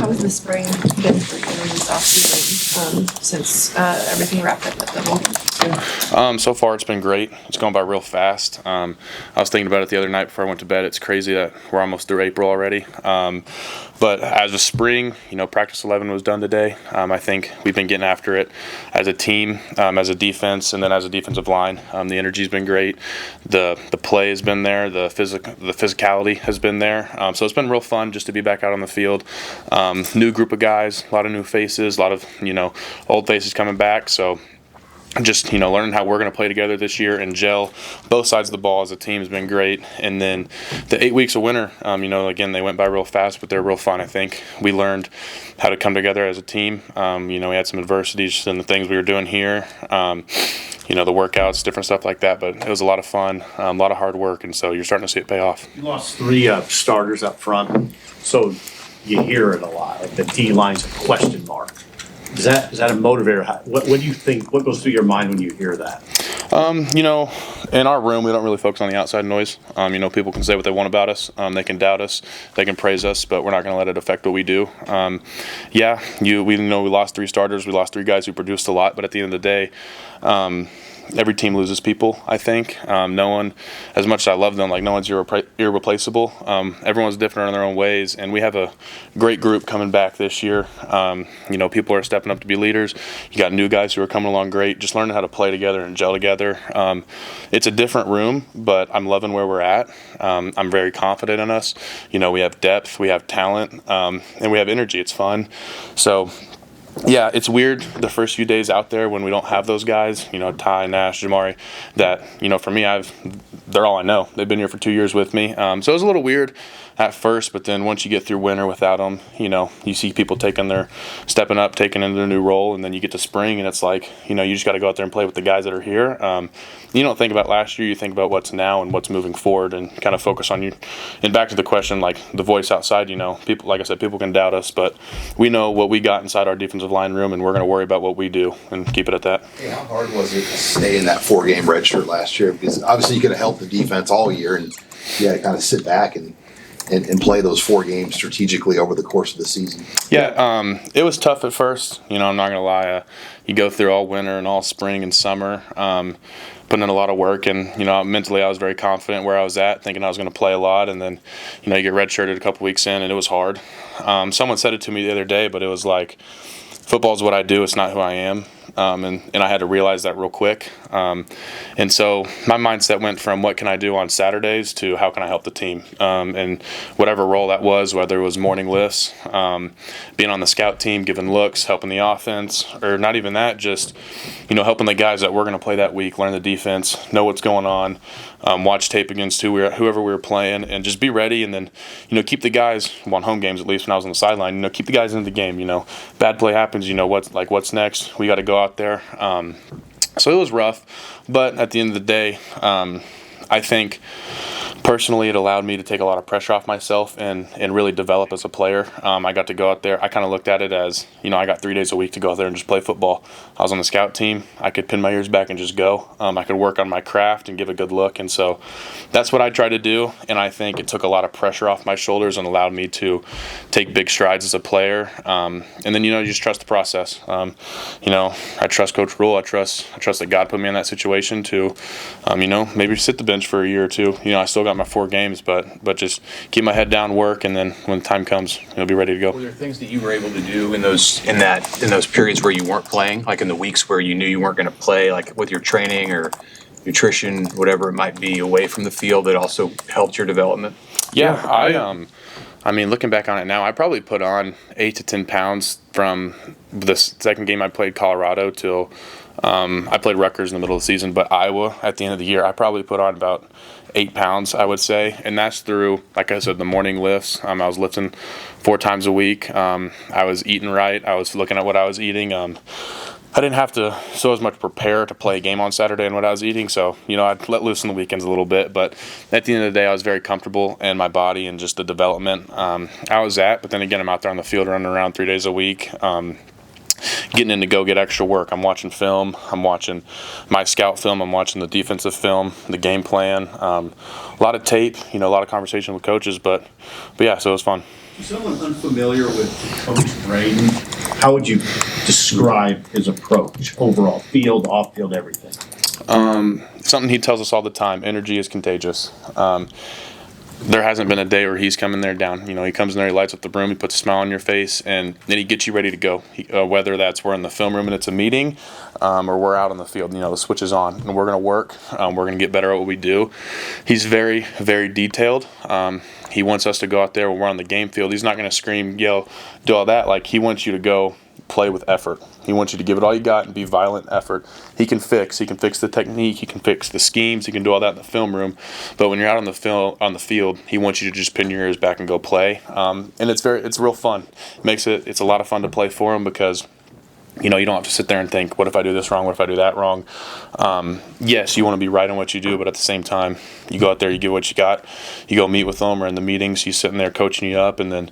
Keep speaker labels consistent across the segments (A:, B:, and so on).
A: How has the spring been for you in this offseason since everything wrapped up at the home game?
B: So far, it's been great. It's going by real fast. I was thinking about it the other night before I went to bed. It's crazy that we're almost through April already. But as of spring, practice 11 was done today. I think we've been getting after it as a team, as a defense, and then as a defensive line. The energy's been great. The play has been there. The physicality has been there. So it's been real fun just to be back out on the field. New group of guys, a lot of new faces, a lot of old faces coming back. So just learning how we're going to play together this year and gel both sides of the ball as a team has been great. And then the 8 weeks of winter, again, they went by real fast, but they're real fun. I think we learned how to come together as a team. We had some adversities in the things we were doing here, the workouts, different stuff like that, but it was a lot of fun, a lot of hard work, and so you're starting to see it pay off.
C: You lost 3 starters up front, so you hear it a lot, like the D line's a question mark. Is that a motivator? What do you think? What goes through your mind when you hear that?
B: In our room, we don't really focus on the outside noise. People can say what they want about us. They can doubt us. They can praise us, but we're not going to let it affect what we do. We lost 3 starters. We lost 3 guys who produced a lot, but at the end of the day, every team loses people, I think. No one, as much as I love them, no one's irreplaceable. Everyone's different in their own ways, and we have a great group coming back this year. People are stepping up to be leaders. You got new guys who are coming along great, just learning how to play together and gel together. It's a different room, but I'm loving where we're at. I'm very confident in us. We have depth, we have talent, and we have energy. It's fun. So, yeah, it's weird the first few days out there when we don't have those guys, Ty, Nash, Jamari, that, for me, they're all I know. They've been here for 2 years with me. So it was a little weird at first, but then once you get through winter without them, you see people stepping up, taking into their new role, and then you get to spring, and it's like, you just got to go out there and play with the guys that are here. You don't think about last year, you think about what's now and what's moving forward and kind of focus on you. And back to the question, the voice outside, people, like I said, people can doubt us, but we know what we got inside our defensive line room, and we're going to worry about what we do and keep it at that.
D: Hey, how hard was it to stay in that 4-game red shirt last year? Because obviously you could have helped the defense all year, and you had to kind of sit back and play those 4 games strategically over the course of the season.
B: Yeah, it was tough at first. I'm not going to lie. You go through all winter and all spring and summer, putting in a lot of work. And, mentally I was very confident where I was at, thinking I was going to play a lot. And then, you get redshirted a couple weeks in, and it was hard. Someone said it to me the other day, but it was like, football is what I do. It's not who I am. And I had to realize that real quick. And so my mindset went from what can I do on Saturdays to how can I help the team. And whatever role that was, whether it was morning lifts, being on the scout team, giving looks, helping the offense, or not even that, just, helping the guys that we're going to play that week, learn the defense, know what's going on, watch tape against whoever we were playing, and just be ready. And then, keep the guys, on home games at least when I was on the sideline, keep the guys in the game. Bad play happens, what's next? We got to go out there. So it was rough, but at the end of the day, I think personally it allowed me to take a lot of pressure off myself and really develop as a player. I got to go out there. I kind of looked at it as, I got 3 days a week to go out there and just play football. I was on the scout team. I could pin my ears back and just go. I could work on my craft and give a good look. And so that's what I tried to do. And I think it took a lot of pressure off my shoulders and allowed me to take big strides as a player. And then, you just trust the process. I trust Coach Rule. I trust that God put me in that situation to, maybe sit the bench for a year or two. I still got my 4 games, but just keep my head down, work, and then when the time comes, be ready to go.
E: Were there things that you were able to do in those periods where you weren't playing, like in the weeks where you knew you weren't going to play, like with your training or nutrition, whatever it might be, away from the field that also helped your development?
B: Yeah, I mean, looking back on it now, I probably put on 8 to 10 pounds from the second game I played Colorado till I played Rutgers in the middle of the season, but Iowa at the end of the year, I probably put on about 8 pounds, I would say, and that's through, like I said, the morning lifts. I was lifting 4 times a week. I was eating right. I was looking at what I was eating. I didn't have to so as much prepare to play a game on Saturday and what I was eating, so I'd let loose on the weekends a little bit. But at the end of the day, I was very comfortable in my body and just the development I was at. But then again, I'm out there on the field running around 3 days a week. Getting in to go get extra work. I'm watching film. I'm watching my scout film. I'm watching the defensive film, the game plan. A lot of tape, a lot of conversation with coaches. But yeah, so it was fun.
C: For someone unfamiliar with Coach Braden, how would you describe his approach overall, field, off field, everything?
B: Something he tells us all the time: energy is contagious. There hasn't been a day where he's coming there down. He comes in there, he lights up the room, he puts a smile on your face, and then he gets you ready to go. Whether that's we're in the film room and it's a meeting, or we're out on the field, the switch is on, and we're going to work. We're going to get better at what we do. He's very, very detailed. He wants us to go out there when we're on the game field. He's not going to scream, yell, do all that. Like, he wants you to go play with effort. He wants you to give it all you got and be violent effort. He can fix the technique, he can fix the schemes, he can do all that in the film room. But when you're out on the field, he wants you to just pin your ears back and go play. And it's real fun. It's a lot of fun to play for him because you don't have to sit there and think, what if I do this wrong? What if I do that wrong? Yes, you want to be right on what you do, but at the same time, you go out there, you give what you got. You go meet with them or in the meetings, he's sitting there coaching you up. And then,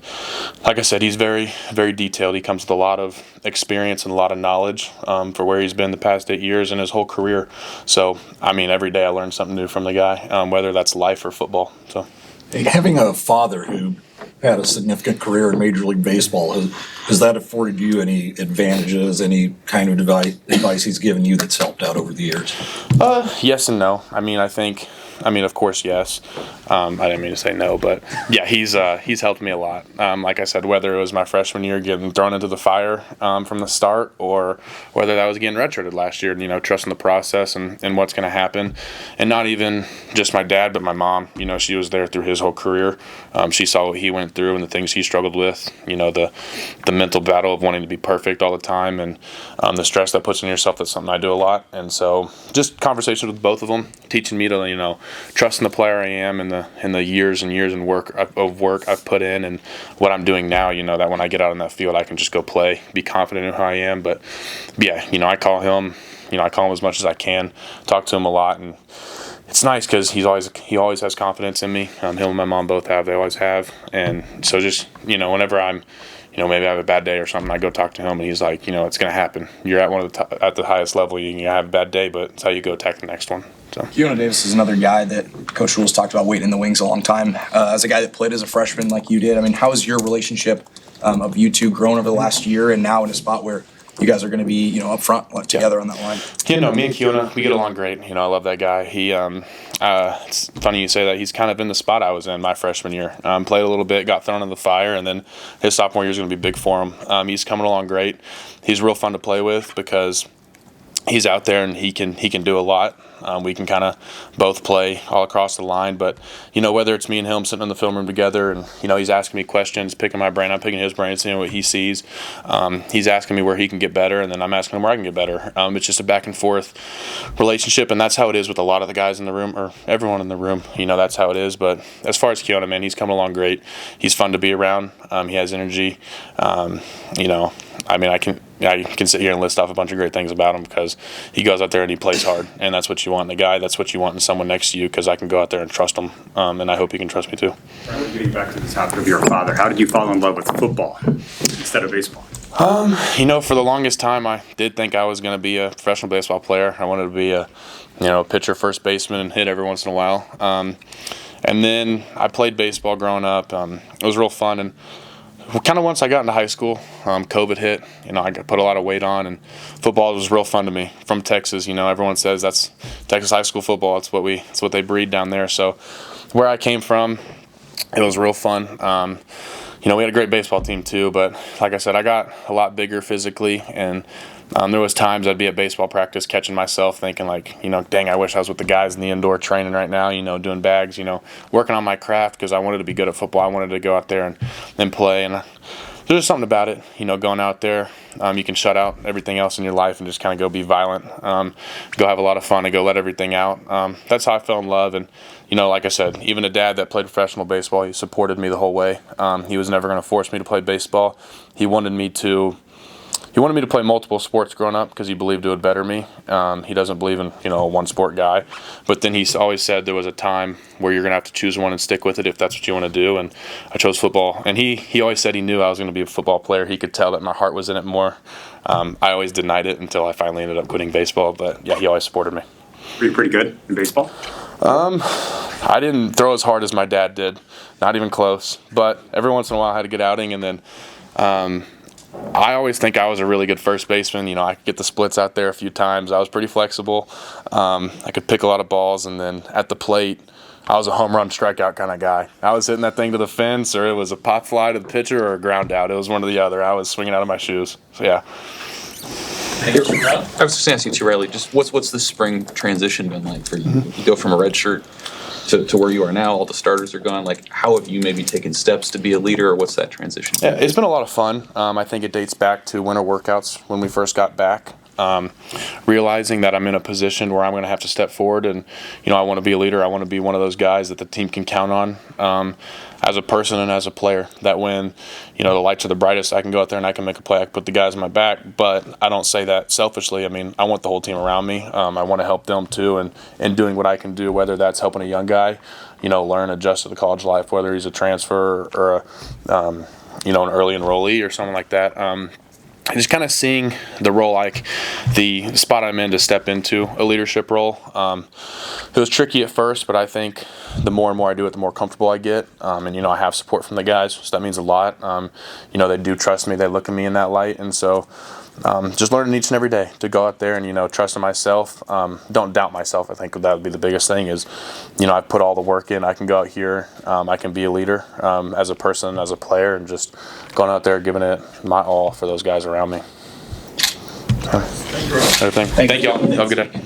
B: like I said, he's very, very detailed. He comes with a lot of experience and a lot of knowledge for where he's been the past 8 years and his whole career. So, every day I learn something new from the guy, whether that's life or football. So,
F: having a father who had a significant career in Major League Baseball, has that afforded you any advantages, any kind of advice he's given you that's helped out over the years?
B: Yes and no. Of course, yes. I didn't mean to say no, but yeah, he's helped me a lot. Like I said, whether it was my freshman year getting thrown into the fire from the start, or whether that was getting redshirted last year, trusting the process and what's going to happen. And not even just my dad, but my mom. She was there through his whole career. She saw what he went through and the things he struggled with. The mental battle of wanting to be perfect all the time, and the stress that puts on yourself. That's something I do a lot. And so just conversations with both of them, teaching me to, trust in the player I am and the years and years of work I've put in and what I'm doing now, that when I get out on that field I can just go play, be confident in who I am. But yeah, I call him as much as I can, talk to him a lot, and it's nice because he always has confidence in me. Him and my mom both have, they always have. And so just, whenever I'm, maybe I have a bad day or something, I go talk to him and he's like, it's going to happen. You're at at the highest level. You can have a bad day, but it's how you go attack the next one. So
G: Keona Davis is another guy that Coach Rule's talked about waiting in the wings a long time. As a guy that played as a freshman like you did, how has your relationship of you two grown over the last year and now in a spot where you guys are going to be, up front together on that line?
B: Me and Keona, we get along great. I love that guy. He, it's funny you say that. He's kind of in the spot I was in my freshman year. Played a little bit, got thrown in the fire, and then his sophomore year is going to be big for him. He's coming along great. He's real fun to play with because he's out there and he can do a lot. We can kind of both play all across the line, but whether it's me and him sitting in the film room together and he's asking me questions, picking my brain, I'm picking his brain, seeing what he sees. He's asking me where he can get better, and then I'm asking him where I can get better. It's just a back and forth relationship, and that's how it is with a lot of the guys in the room, or everyone in the room. That's how it is. But as far as Keona, man, he's coming along great. He's fun to be around. He has energy. I can sit here and list off a bunch of great things about him because he goes out there and he plays hard, and that's what you want in a guy. That's what you want in someone next to you, because I can go out there and trust him, and I hope he can trust me too.
H: Getting back to the topic of your father, how did you fall in love with football instead of baseball?
B: For the longest time, I did think I was going to be a professional baseball player. I wanted to be a pitcher, first baseman, and hit every once in a while. And then I played baseball growing up. It was real fun, and kind of once I got into high school, COVID hit. I put a lot of weight on, and football was real fun to me. From Texas, everyone says that's Texas high school football. It's what they breed down there. So where I came from, it was real fun. We had a great baseball team too, but like I said, I got a lot bigger physically, and there was times I'd be at baseball practice catching myself thinking dang, I wish I was with the guys in the indoor training right now, doing bags, working on my craft, because I wanted to be good at football. I wanted to go out there and play, and there's just something about it, going out there. You can shut out everything else in your life and just kind of go be violent, go have a lot of fun and go let everything out. That's how I fell in love. And, like I said, even a dad that played professional baseball, he supported me the whole way. He was never going to force me to play baseball. He wanted me to play multiple sports growing up because he believed it would better me. He doesn't believe in, a one-sport guy. But then he always said there was a time where you're going to have to choose one and stick with it if that's what you want to do. And I chose football. And he always said he knew I was going to be a football player. He could tell that my heart was in it more. I always denied it until I finally ended up quitting baseball. But, yeah, he always supported me.
H: Were you pretty good in baseball?
B: I didn't throw as hard as my dad did, not even close. But every once in a while I had a good outing, and then I always think I was a really good first baseman. You know, I could get the splits out there a few times. I was pretty flexible. I could pick a lot of balls, and then at the plate, I was a home run strikeout kind of guy. I was hitting that thing to the fence, or it was a pop fly to the pitcher, or a ground out. It was one or the other. I was swinging out of my shoes. So yeah.
E: I was just going to ask you too, Riley, just what's the spring transition been like for you? You go from a red shirt to where you are now, all the starters are gone. Like, how have you maybe taken steps to be a leader, or what's that transition been?
B: Yeah, it's been a lot of fun. I think it dates back to winter workouts when we first got back. Realizing that I'm in a position where I'm going to have to step forward, and I want to be a leader. I want to be one of those guys that the team can count on as a person and as a player. That when the lights are the brightest, I can go out there and I can make a play. I can put the guys on my back, but I don't say that selfishly. I mean, I want the whole team around me. I want to help them too, and doing what I can do, whether that's helping a young guy, learn, adjust to the college life, whether he's a transfer or an early enrollee or something like that. Just kind of seeing the role, like the spot I'm in, to step into a leadership role. It was tricky at first, but I think the more and more I do it, the more comfortable I get. And I have support from the guys, so that means a lot. They do trust me. They look at me in that light. And so just learning each and every day to go out there and, trust in myself. Don't doubt myself. I think that would be the biggest thing is, I put all the work in. I can go out here. I can be a leader as a person, as a player, and just going out there giving it my all for those guys around me. Everything. Thank you all. Have a good day.